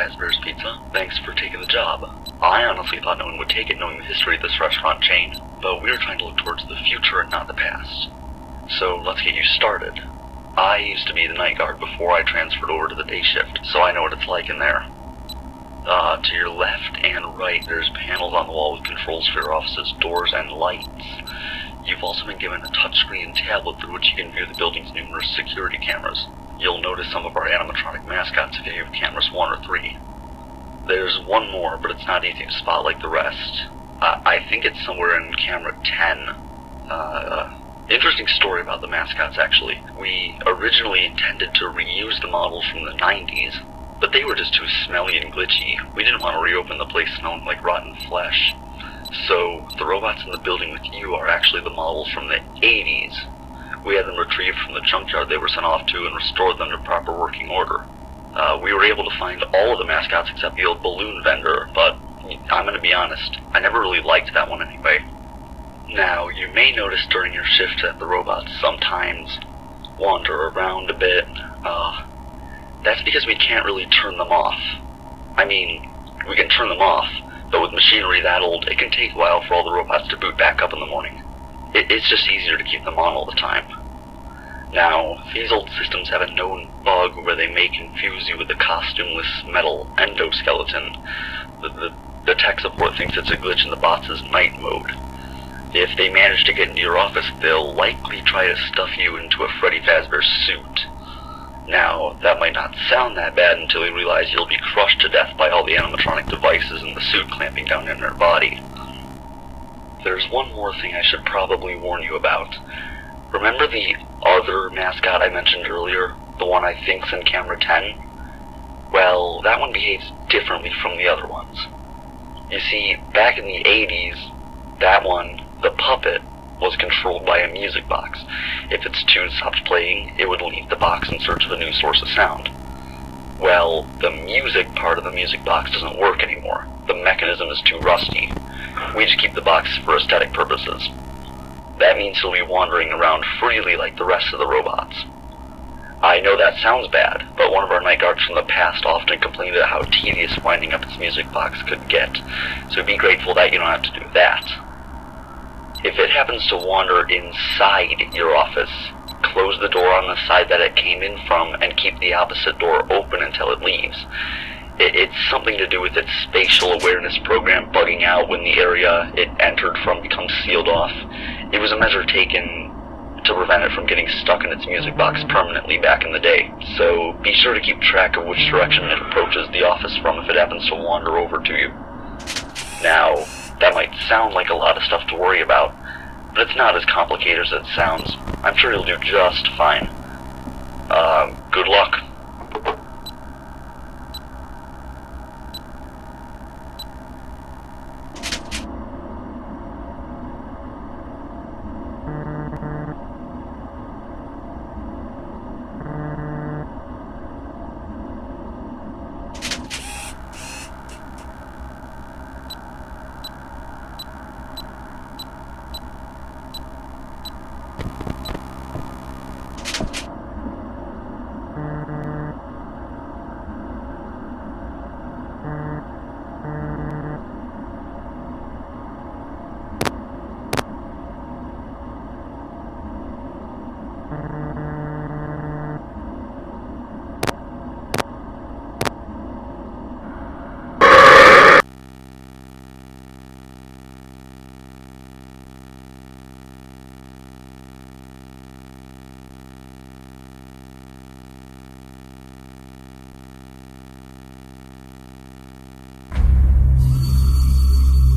Fazbear's Pizza. Thanks for taking the job. I honestly thought no one would take it knowing the history of this restaurant chain, but we were trying to look towards the future and not the past. So let's get you started. I used to be the night guard before I transferred over to the day shift, so I know what it's like in there. To your left and right, there's panels on the wall with controls for your office's doors and lights. You've also been given a touchscreen tablet through which you can view the building's numerous security cameras. You'll notice some of our animatronic mascots if you have cameras 1 or 3. There's one more, but it's not easy to spot like the rest. I think it's somewhere in camera 10. Interesting story about the mascots, actually. We originally intended to reuse the models from the 90s, but they were just too smelly and glitchy. We didn't want to reopen the place smelling like rotten flesh. So, the robots in the building with you are actually the models from the 80s. We had them retrieved from the junkyard they were sent off to and restored them to proper working order. We were able to find all of the mascots except the old balloon vendor, but I'm gonna be honest, I never really liked that one anyway. Now, you may notice during your shift that the robots sometimes wander around a bit. That's because we can't really turn them off. I mean, we can turn them off, but with machinery that old, it can take a while for all the robots to boot back up in the morning. It's just easier to keep them on all the time. Now, these old systems have a known bug where they may confuse you with a costumeless metal endoskeleton. The tech support thinks it's a glitch in the bots' night mode. If they manage to get into your office, they'll likely try to stuff you into a Freddy Fazbear suit. Now, that might not sound that bad until you realize you'll be crushed to death by all the animatronic devices in the suit clamping down in their body. There's one more thing I should probably warn you about. Remember the other mascot I mentioned earlier? The one I think's in camera 10? Well, that one behaves differently from the other ones. You see, back in the 80s, that one, the puppet, was controlled by a music box. If its tune stopped playing, it would leave the box in search of a new source of sound. Well, the music part of the music box doesn't work anymore. The mechanism is too rusty. We just keep the box for aesthetic purposes. That means he'll be wandering around freely like the rest of the robots. I know that sounds bad, but one of our night guards from the past often complained about how tedious winding up its music box could get, so be grateful that you don't have to do that. If it happens to wander inside your office, close the door on the side that it came in from and keep the opposite door open until it leaves. It's something to do with its spatial awareness program bugging out when the area it entered from becomes sealed off. It was a measure taken to prevent it from getting stuck in its music box permanently back in the day, so be sure to keep track of which direction it approaches the office from if it happens to wander over to you. Now, that might sound like a lot of stuff to worry about, but it's not as complicated as it sounds. I'm sure you'll do just fine. Good luck.